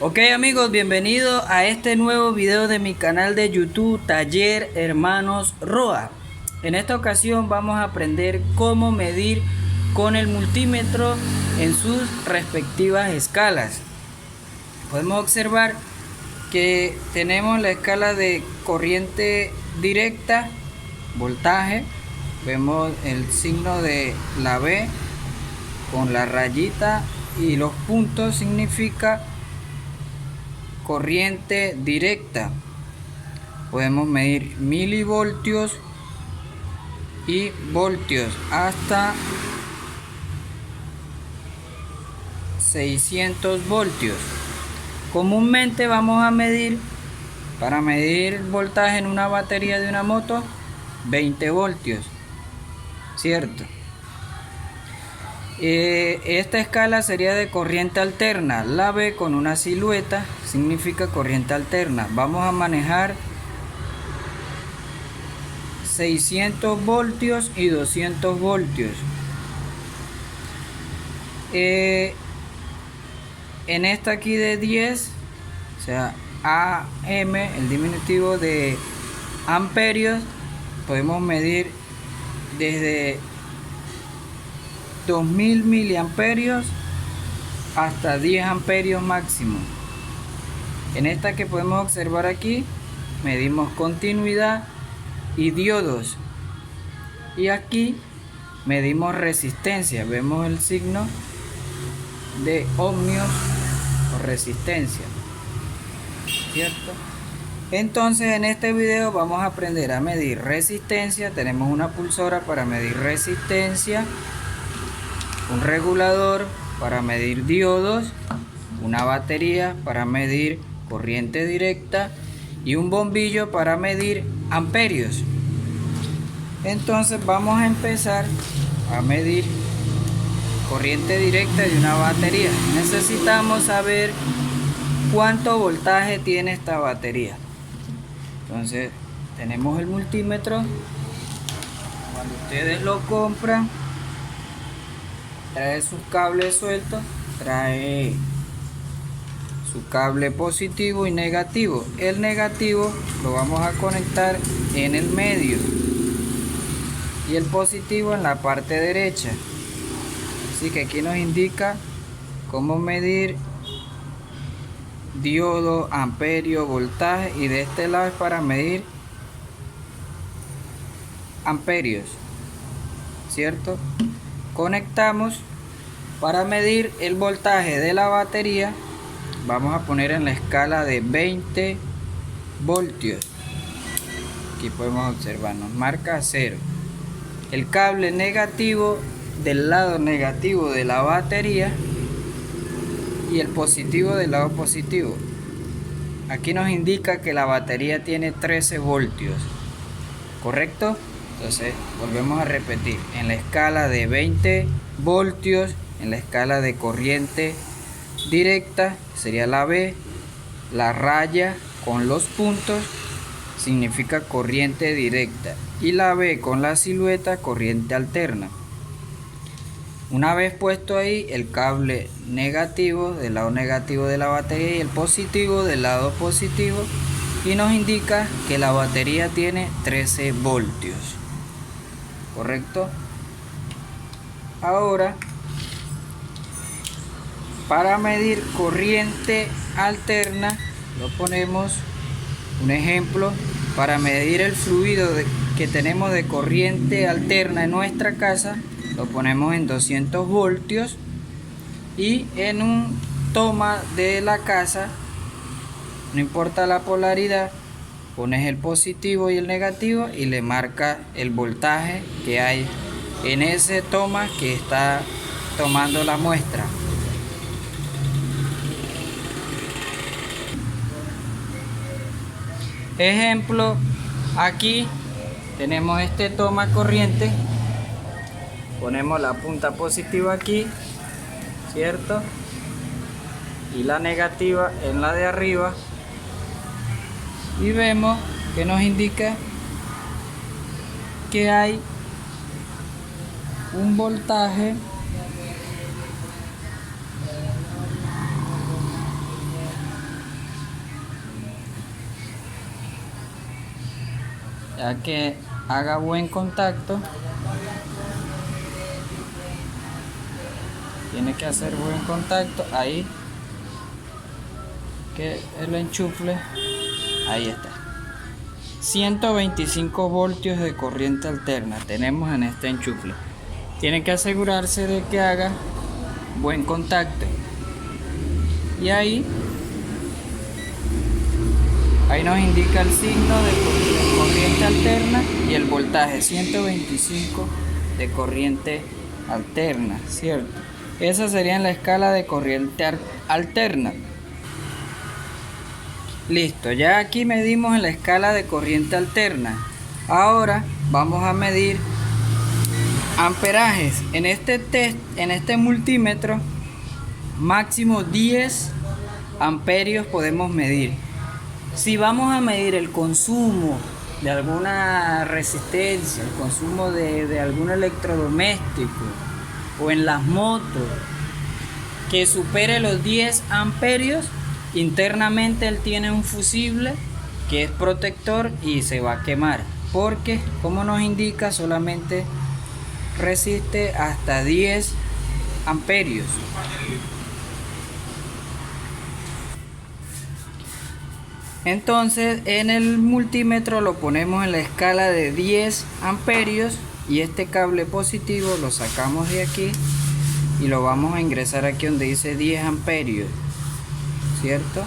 Ok amigos, bienvenidos a este nuevo video de mi canal de YouTube Taller Hermanos Roa. En esta ocasión vamos a aprender cómo medir con el multímetro en sus respectivas escalas. Podemos observar que tenemos la escala de corriente directa, voltaje. Vemos el signo de la B con la rayita y los puntos significa corriente directa. Podemos medir milivoltios y voltios hasta 600 voltios. Comúnmente vamos a medir, para medir el voltaje en una batería de una moto, 20 voltios, ¿cierto? Esta escala sería de corriente alterna. La B con una silueta significa corriente alterna. Vamos a manejar 600 voltios y 200 voltios. En esta aquí de 10, o sea, AM, el diminutivo de amperios, podemos medir desde 2000 miliamperios hasta 10 amperios máximo. En esta que podemos observar aquí, medimos continuidad y diodos, y aquí medimos resistencia. Vemos el signo de ohmios o resistencia, ¿cierto? Entonces en este video vamos a aprender a medir resistencia. Tenemos una pulsora para medir resistencia, un regulador para medir diodos, una batería para medir corriente directa y un bombillo para medir amperios. Entonces vamos a empezar a medir corriente directa de una batería. Necesitamos saber cuánto voltaje tiene esta batería. Entonces tenemos el multímetro. Cuando ustedes lo compran, trae sus cables sueltos, trae su cable positivo y negativo. El negativo lo vamos a conectar en el medio y el positivo en la parte derecha. Así que aquí nos indica cómo medir diodo, amperio, voltaje, y de este lado es para medir amperios, ¿cierto? Conectamos. Para medir el voltaje de la batería vamos a poner en la escala de 20 voltios. Aquí podemos observar, nos marca 0. El cable negativo del lado negativo de la batería y el positivo del lado positivo. Aquí nos indica que la batería tiene 13 voltios, ¿correcto? Entonces volvemos a repetir, en la escala de 20 voltios, en la escala de corriente directa sería la B, la raya con los puntos significa corriente directa y la B con la silueta corriente alterna. Una vez puesto ahí el cable negativo del lado negativo de la batería y el positivo del lado positivo, y nos indica que la batería tiene 13 voltios, ¿correcto? Ahora, para medir corriente alterna, lo ponemos un ejemplo. Para medir el fluido que tenemos de corriente alterna en nuestra casa, lo ponemos en 200 voltios, y en un toma de la casa, no importa la polaridad, pones el positivo y el negativo y le marca el voltaje que hay en ese toma que está tomando la muestra. Ejemplo, aquí tenemos este toma corriente, ponemos la punta positiva aquí, ¿cierto? Y la negativa en la de arriba, y vemos que nos indica que hay un voltaje ya que haga buen contacto. Tiene que hacer buen contacto ahí, que el enchufle, ahí está. 125 voltios de corriente alterna tenemos en este enchufle. Tiene que asegurarse de que haga buen contacto. Y ahí nos indica el signo de corriente alterna y el voltaje 125 de corriente alterna, ¿cierto? Esa sería en la escala de corriente alterna. Listo, ya aquí medimos en la escala de corriente alterna. Ahora vamos a medir amperajes. En este multímetro, máximo 10 amperios podemos medir. Si vamos a medir el consumo de alguna resistencia, el consumo de algún electrodoméstico o en las motos que supere los 10 amperios, internamente él tiene un fusible que es protector y se va a quemar, porque como nos indica solamente resiste hasta 10 amperios. Entonces en el multímetro lo ponemos en la escala de 10 amperios y este cable positivo lo sacamos de aquí y lo vamos a ingresar aquí donde dice 10 amperios, ¿cierto?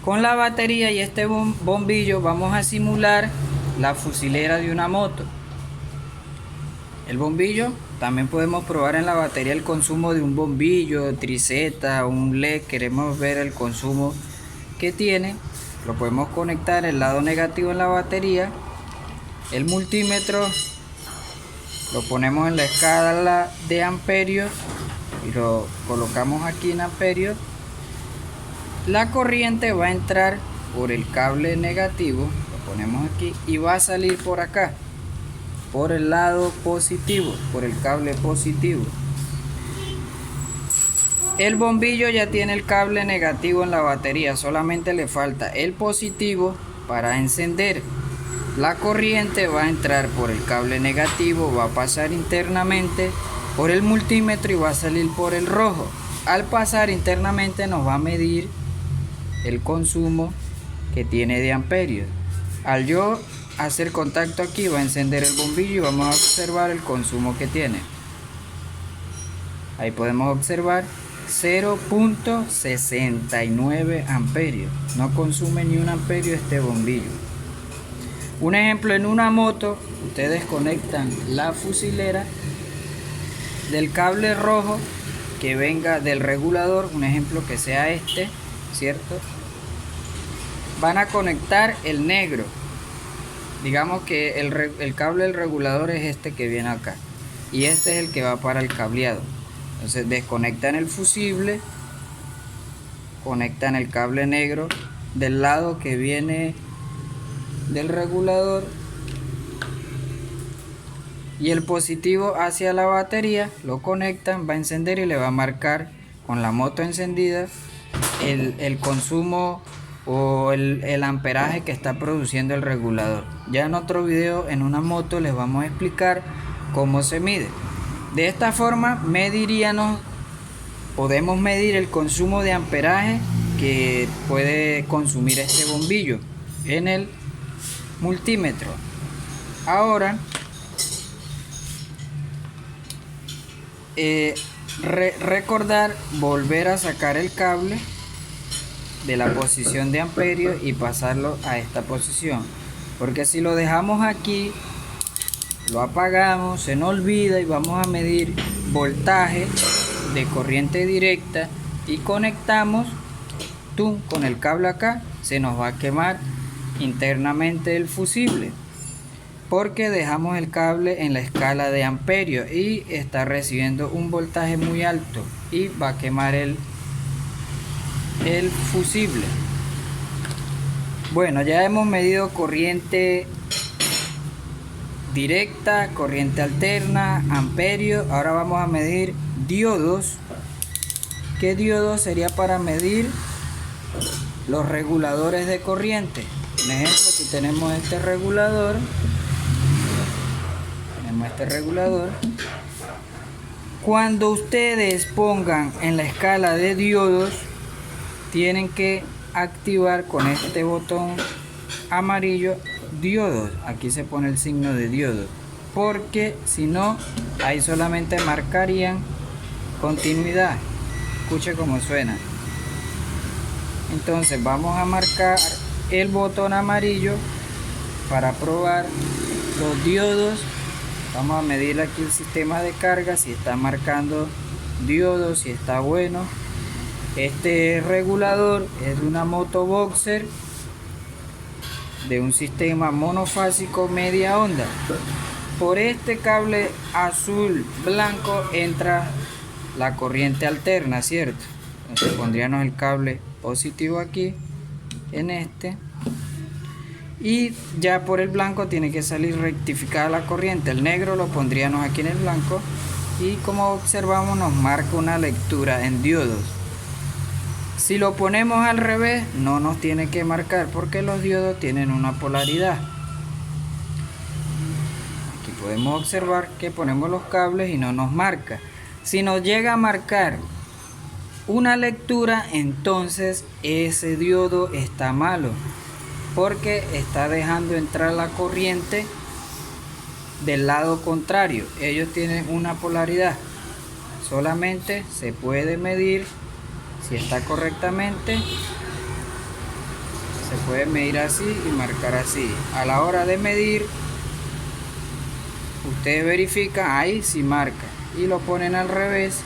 Con la batería y este bombillo vamos a simular la fusilera de una moto. El bombillo también podemos probar en la batería el consumo de un bombillo, triseta, un LED. Queremos ver el consumo que tiene. Lo podemos conectar el lado negativo en la batería. El multímetro lo ponemos en la escala de amperios y lo colocamos aquí en amperios. La corriente va a entrar por el cable negativo, lo ponemos aquí, y va a salir por acá, por el lado positivo, por el cable positivo. El bombillo ya tiene el cable negativo en la batería, solamente le falta el positivo para encender. La corriente va a entrar por el cable negativo, va a pasar internamente por el multímetro y va a salir por el rojo. Al pasar internamente nos va a medir el consumo que tiene de amperios. Al yo hacer contacto aquí va a encender el bombillo y vamos a observar el consumo que tiene. Ahí podemos observar 0.69 amperios. No consume ni un amperio este bombillo. Un ejemplo, en una moto ustedes conectan la fusilera del cable rojo que venga del regulador, un ejemplo que sea este, ¿cierto? Van a conectar el negro. Digamos que el cable del regulador es este que viene acá y este es el que va para el cableado. Entonces desconectan el fusible, conectan el cable negro del lado que viene del regulador y el positivo hacia la batería, lo conectan, va a encender y le va a marcar con la moto encendida el consumo o el amperaje que está produciendo el regulador. Ya en otro video en una moto les vamos a explicar cómo se mide. De esta forma podemos medir el consumo de amperaje que puede consumir este bombillo en el multímetro. Ahora recordar volver a sacar el cable de la posición de amperio y pasarlo a esta posición, porque si lo dejamos aquí, lo apagamos, se nos olvida y vamos a medir voltaje de corriente directa y conectamos con el cable acá, se nos va a quemar internamente el fusible porque dejamos el cable en la escala de amperios y está recibiendo un voltaje muy alto y va a quemar el fusible. Bueno, ya hemos medido corriente directa, corriente alterna, amperios. Ahora vamos a medir diodos. ¿Qué diodo sería para medir los reguladores de corriente? Un ejemplo, aquí tenemos este regulador. Cuando ustedes pongan en la escala de diodos, tienen que activar con este botón amarillo diodos. Aquí se pone el signo de diodos, porque si no, ahí solamente marcarían continuidad. Escuche cómo suena. Entonces vamos a marcar el botón amarillo para probar los diodos. Vamos a medir aquí el sistema de carga, si está marcando diodos, si está bueno. Este regulador es de una moto Boxer de un sistema monofásico media onda. Por este cable azul blanco entra la corriente alterna, ¿cierto? Entonces pondríamos el cable positivo aquí en este, y ya por el blanco tiene que salir rectificada la corriente. El negro lo pondríamos aquí en el blanco, y como observamos nos marca una lectura en diodos. Si lo ponemos al revés, no nos tiene que marcar, porque los diodos tienen una polaridad. Aquí podemos observar que ponemos los cables y no nos marca. Si nos llega a marcar una lectura, entonces ese diodo está malo, porque está dejando entrar la corriente del lado contrario. Ellos tienen una polaridad. Solamente se puede medir si está correctamente. Se puede medir así y marcar así. A la hora de medir, ustedes verifican ahí si marca, y lo ponen al revés.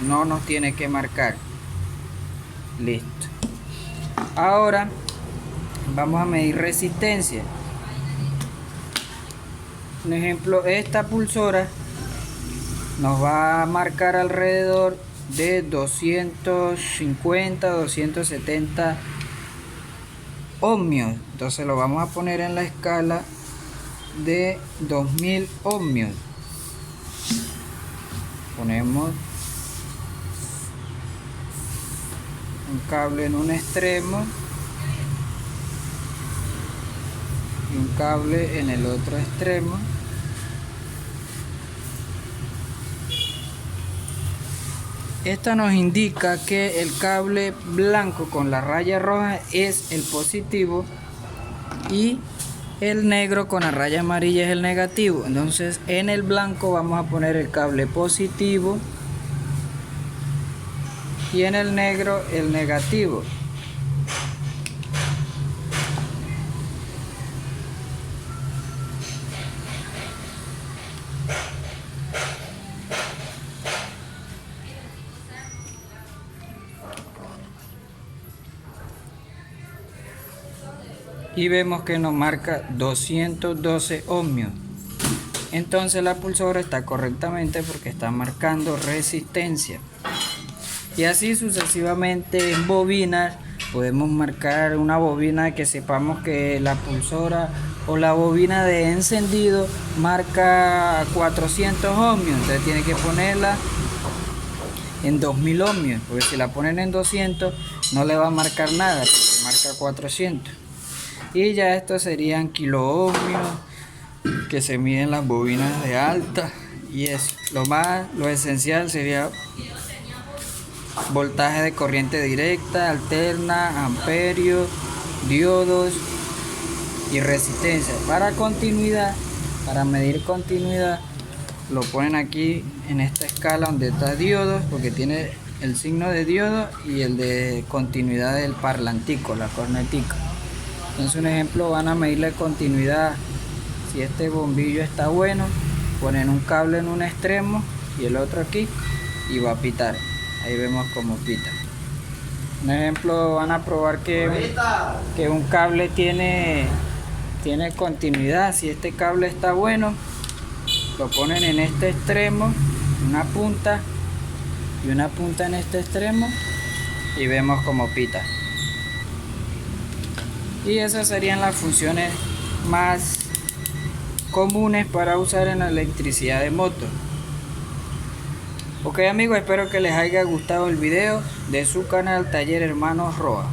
No nos tiene que marcar. Listo. Ahora vamos a medir resistencia. Un ejemplo, esta pulsora nos va a marcar alrededor de 250, 270 ohmios. Entonces lo vamos a poner en la escala de 2000 ohmios. Ponemos un cable en un extremo y un cable en el otro extremo. Esta nos indica que el cable blanco con la raya roja es el positivo y el negro con la raya amarilla es el negativo. Entonces en el blanco vamos a poner el cable positivo y en el negro el negativo. Y vemos que nos marca 212 ohmios. Entonces la pulsora está correctamente porque está marcando resistencia. Y así sucesivamente en bobinas. Podemos marcar una bobina que sepamos que la pulsora o la bobina de encendido marca 400 ohmios. Entonces tiene que ponerla en 2000 ohmios, porque si la ponen en 200 no le va a marcar nada, porque marca 400. Y ya estos serían kilo ohmios que se miden las bobinas de alta. Y eso, lo esencial sería voltaje de corriente directa, alterna, amperios, diodos y resistencia. Para continuidad, para medir continuidad, lo ponen aquí en esta escala donde está diodos, porque tiene el signo de diodo y el de continuidad del parlantico, la cornetica. Entonces un ejemplo, van a medir la continuidad. Si este bombillo está bueno, ponen un cable en un extremo y el otro aquí y va a pitar. Ahí vemos cómo pita. Un ejemplo, van a probar que un cable tiene continuidad. Si este cable está bueno, lo ponen en este extremo, una punta y una punta en este extremo, y vemos cómo pita. Y esas serían las funciones más comunes para usar en la electricidad de moto. Ok amigos, espero que les haya gustado el video de su canal Taller Hermanos Roa.